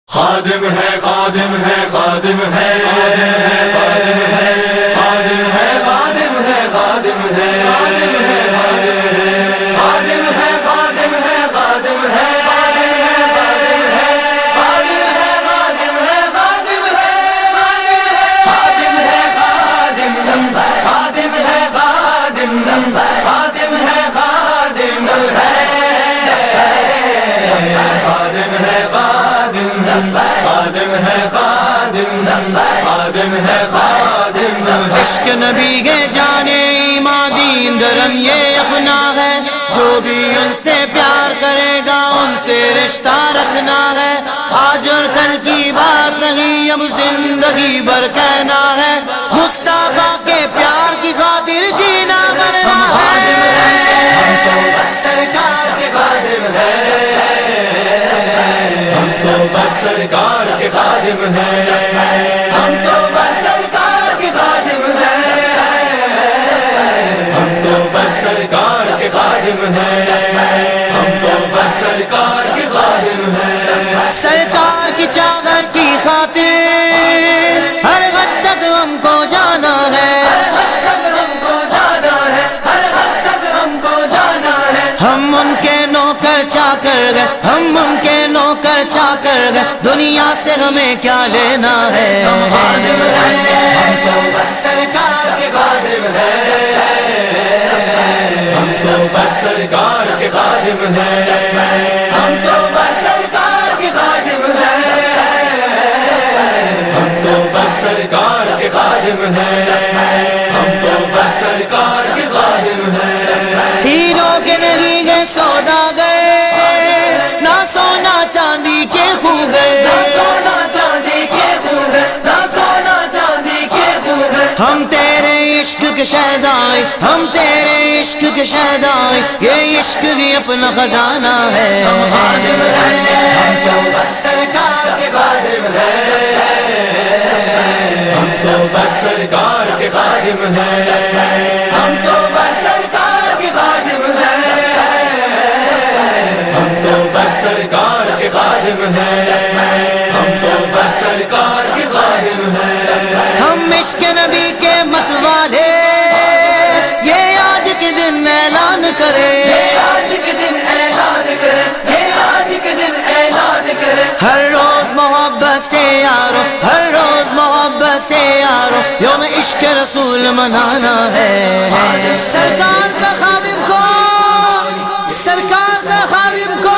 خادم ہے خادم ہے خادم ہے خادم ہے خادم ہے خادم ہے خادم ہے خادم ہے خادم ہے خادم ہے عشق نبی کے جانے ایمان دین دھرم یہ اپنا ہے، جو بھی ان سے پیار کرے گا ان سے رشتہ رکھنا ہے۔ آج اور کل کی بات نہیں، اب زندگی بھر کہنا ہے، مصطفیٰ کے پیار کی خاطر جینا مرنا ہے۔ ہم تو بس سرکار کے خادم ہیں، ہم تو بس سرکار کے خادم ہیں، ہم تو بس سرکار کے خادم ہیں، ہم تو بس سرکار کے خادم ہیں، ہم تو بس سرکار کے خادم ہیں۔ سرکار کی چاہت کی خاطر ہر حد تک ہم کو جانا ہے، ہم ان کے نوکر چاکر گئے، ہم ان کے نوکر چاکر گئے، دنیا سے ہمیں کیا لینا ہے۔ ہم خادم ہیں، ہم تو بس سرکار کے خادم ہیں، ہم تو بس سرکار کے خادم ہیں، ہم تو بس سرکار کے خادم ہیں، ہم تو بس سرکار کے خادم ہیں، ہم تو بس سرکار کے خادم ہیں۔ ہیروں کے نہیں گئے سوداگر، نہ سونا چاندی کے خوگر، نہ سونا چاندی کے خوگر، نہ سونا چاندی کے خوگر۔ ہم تیرے عشق کے شہدائیں، ہم تیرے عشق کے شہدائیں، یہ عشق بھی اپنا خزانہ ہے۔ ہم خادم ہیں، ہم تو بس سرکار کے خادم ہیں، ہم تو بس سرکار کے خادم ہیں، ہم تو بس سرکار کے خادم ہیں، ہم تو بس سرکار کے خادم ہیں، ہم تو بس سرکار کے خادم ہیں۔ ہم عشق نبی کے متوالے یہ آج کے دن اعلان کرے، یہ آج کے دن اعلان کرے، یہ آج کے دن اعلان کرے۔ ہر روز محبت سے یارو، ہر روز محبت سے یارو، یوم عشق رسول منانا ہے۔ سرکار کا خادم کو، سرکار کا خادم کو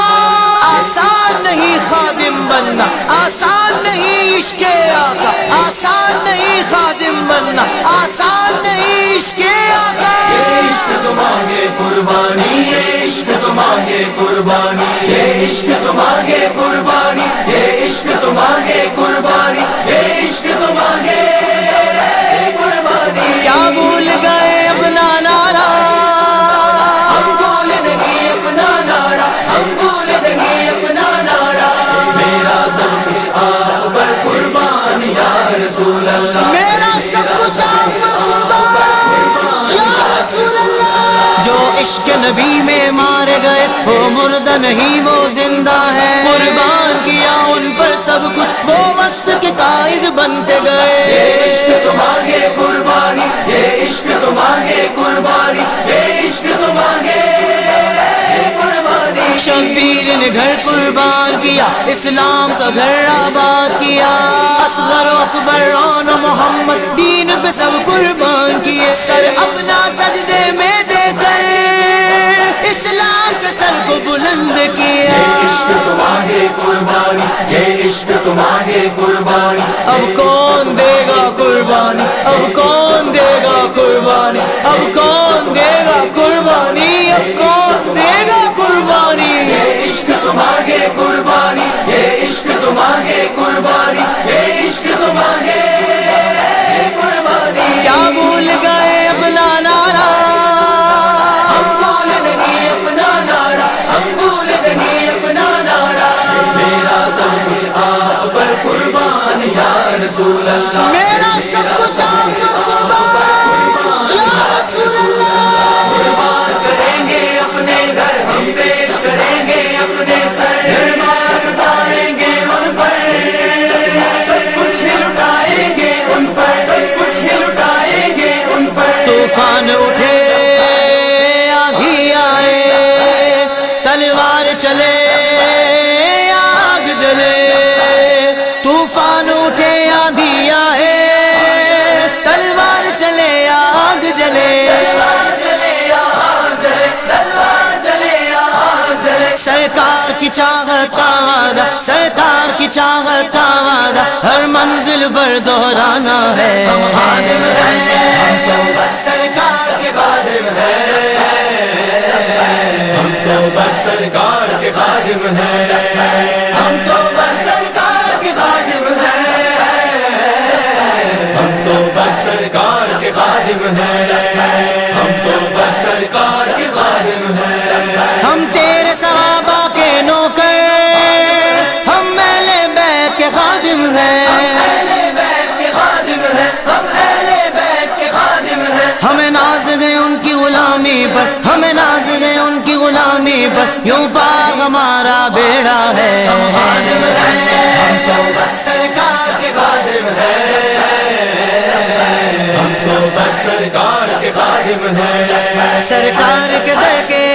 آسان نہیں خادم بننا، آسان نہیں عشق آقا، آسان نہیں خادم بننا، آسان نہیں عشق آقا۔ یہ عشق تو مانگے قربانی، یہ عشق تو مانگے قربانی، یہ عشق تو مانگے قربانی، یہ عشق تو مانگے قربانی، یہ عشق تو مانگے قربانی۔ کیا بھول گئے اپنا نعرہ، ہم بھول نہیں اپنا نعرہ، ہم بھول نہیں اپنا نعرہ، میرا سب کچھ آپ پر قربان یا رسول اللہ، میرا سب کچھ آپ پر قربان یا رسول اللہ۔ جو عشق نبی میں مارے گئے وہ مردہ نہیں، وہ زندہ ہے، قربان کیا ان پر سب کچھ، وہ وقت کے قائد بنتے گئے۔ یہ عشق تو مانگے قربانی، یہ عشق تو مانگے قربانی، یہ عشق تو مانگے قربانی۔ شبیر نے گھر قربان کیا، اسلام کا گھر آباد کیا، اصغر و اکبر و محمد دین پہ سب قربان کیے، سر اپنا سجدے میں دے کر اسلام پہ سر کو بلند کیا۔ یہ عشق تو مانگے قربانی، یہ عشق تو مانگے قربانی۔ اب کون دے گا قربانی، اب کون دے گا قربانی، اب کون دے گا قربانی، اب کون دے گا قربانی۔ یہ عشق تو مانگے قربانی، یہ عشق تو مانگے قربانی، یہ عشق تو مانگے قربانی۔ کیا بھول گئے اپنا نعرہ، ہم بھول نہیں اپنا نعرہ، ہم بھول نہیں اپنا نعرہ، میرا سب کچھ آپ پر قربان یا رسول اللہ، میرا سب کچھ آپ پر قربان یا رسول اللہ۔ قربان کریں گے اپنے گھر، ہم پیش کریں گے اپنے سر، گھر گزاریں گے ان پر کی چاہت کا وعدہ، سرکار کی چاہت کا وعدہ ہر منزل پر دہرانا ہے۔ ہم خادم ہیں، ہم تو بس سرکار کے خادم ہیں، ہم تو بس سرکار کے خادم ہیں، ہم تو بس سرکار کے خادم ہیں، ہم تو بس سرکار کے خادم ہیں، ہم تو بس سرکار کے خادم ہیں۔ ہم تیرے صحابہ کے نوکر، ہم اہل بیت کے خادم ہیں، اہل بیت کے خادم ہیں، ہم اہل بیت کے خادم ہیں۔ ہمیں ناز گئے ان کی غلامی پر، ہمیں ناز گئے ان کی غلامی پر، یوں پاک ہمارا بیڑا ہے۔ ہم خادم ہیں، ہم تو بس سرکار کے خادم ہیں، ہم تو بس سرکار کے خادم ہیں۔ سرکار کے در کے،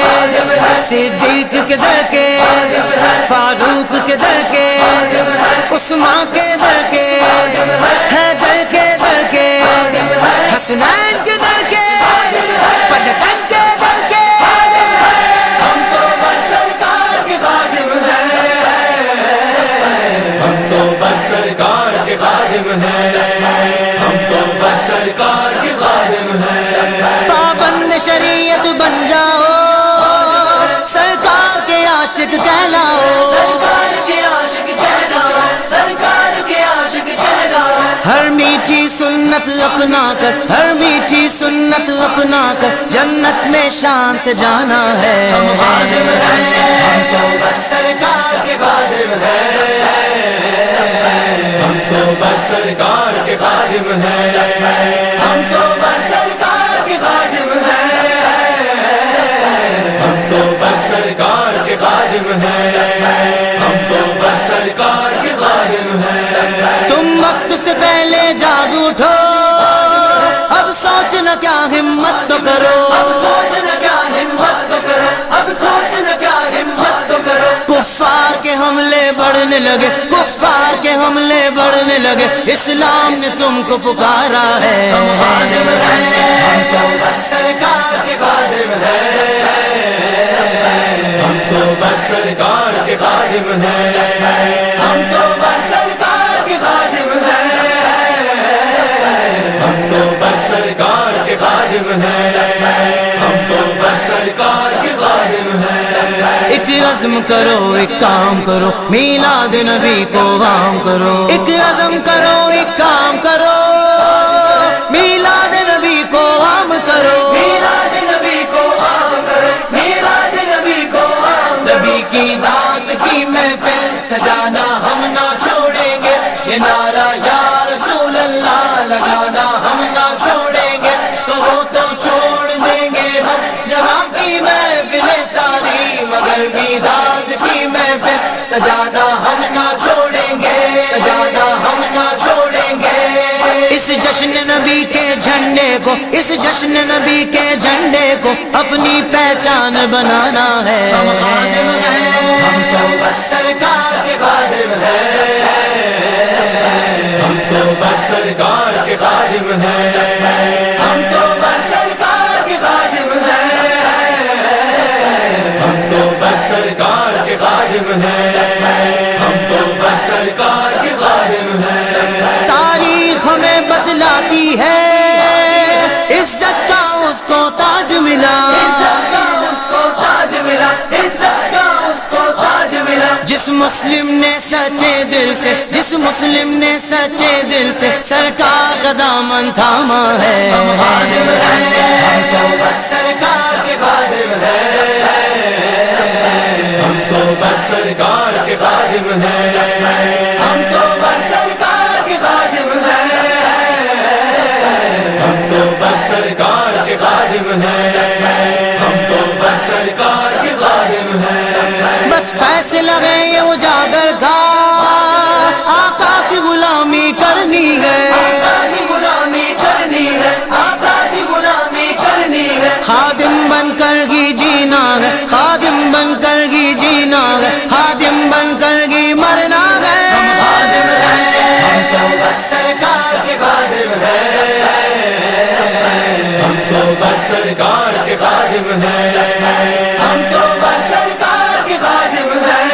صدیق کے در کے، فاروق کے در کے، عثمان کے در کے، حیدر کے در کے، حسنین کے در کے، پچتن کے در کے۔ ہم تو بس سرکار کے خادم ہیں، ہم تو بس سرکار کے خادم ہیں، ہم تو بس سرکار کے خادم ہیں۔ پابند شریعت بن جاؤ، سرکار کے عاشق کہلاؤ، سرکار کے عاشق کہلاؤ، سرکار کے عاشق کہلاؤ۔ ہر میٹھی سنت اپنا کر، ہر میٹھی سنت اپنا کر، جنت میں شان سے جانا ہے۔ ہم خادم ہیں، ہم تو بس سرکار کے خادم ہیں، ہم تو بس سرکار کے خادم ہیں، ہم تو بس سرکار کے خادم ہیں، ہم تو بس سرکار کے خادم ہیں، ہم تو بس سرکار کے خادم ہیں۔ تم وقت سے پہلے جاگ اٹھو، اب سوچنا کیا ہمت تو کرو، اب سوچنا کیا ہمت تو کرو، اب سوچنا کیا ہمت تو کرو۔ کفار کے حملے بڑھنے لگے، کفار کے حملے بڑھنے لگے، اسلام نے تم کو پکارا ہے۔ ہم خادم ہیں، ہم تو بس سرکار کے خادم ہیں، ہم تو بس سرکار کے خادم ہیں، ہم تو بس سرکار کے خادم ہیں، ہم تو بس سرکار کے خادم ہیں، ہم تو بس سرکار کے خادم ہیں۔ ایک عزم کرو، ایک کام کرو، میلاد نبی کو عام کرو، ایک عزم کرو، ایک کام کرو، میلاد نبی کو عام کرو۔ میلاد نبی کو عام کرو، میلاد نبی کو عام کرو۔ نبی کی نعت کی محفل سجانا ہم نہ چھوڑیں گے، یہ نعرہ یا رسول اللہ لگانا ہم نہ چھوڑیں گے، تو چھوڑ دیں گے ہم جہاں کی محفلیں ساری، مگر میلاد کی محفل سجانا ہم نہ چھوڑیں گے، سجانا ہم نہ چھوڑیں گے۔ اس جشن نبی کے جھنڈے کو، اس جشن نبی کے جھنڈے کو اپنی پہچان بنانا ہے۔ ہم خادم ہیں، ہم تو بس سرکار کے خادم ہیں، ہم تو بس سرکار کے خادم ہیں، ہم تو بس سرکار کے خادم ہیں، ہم تو بس سرکار کے خادم ہیں، ہم تو بس سرکار کے خادم ہیں۔ تاریخ ہمیں بتلاتی ہے، عزت کا اس کو تاج ملا، عزت کا اس کو تاج ملا، عزت کا اس کو تاج ملا۔ جس مسلم نے سچے دل سے، جس مسلم نے سچے دل سے سرکار کا دامن تھاما ہے۔ ہم خادم ہیں، ہم تو بس سرکار کے خادم ہیں، ہم تو بس سرکار کے خادم ہیں، ہم تو بس سرکار کے خادم ہیں، ہم تو بس سرکار کے خادم ہیں، ہم تو بس سرکار کے خادم ہیں۔ بس فیصلہ ہے یہ اجاگر کا، آقا کی غلامی کرنی ہے، آقا کی غلامی کرنی ہے، آقا کی غلامی کرنی ہے۔ خادم بن کر ہی جینا ہے، خادم بن کر ہی جینا ہے، خادم بن کر ہی مرنا ہے۔ ہم خادم ہیں، ہم تو بس سرکار کے خادم ہیں، ہم تو بس سرکار کے خادم ہیں، ہم تو بس سرکار کے خادم ہیں،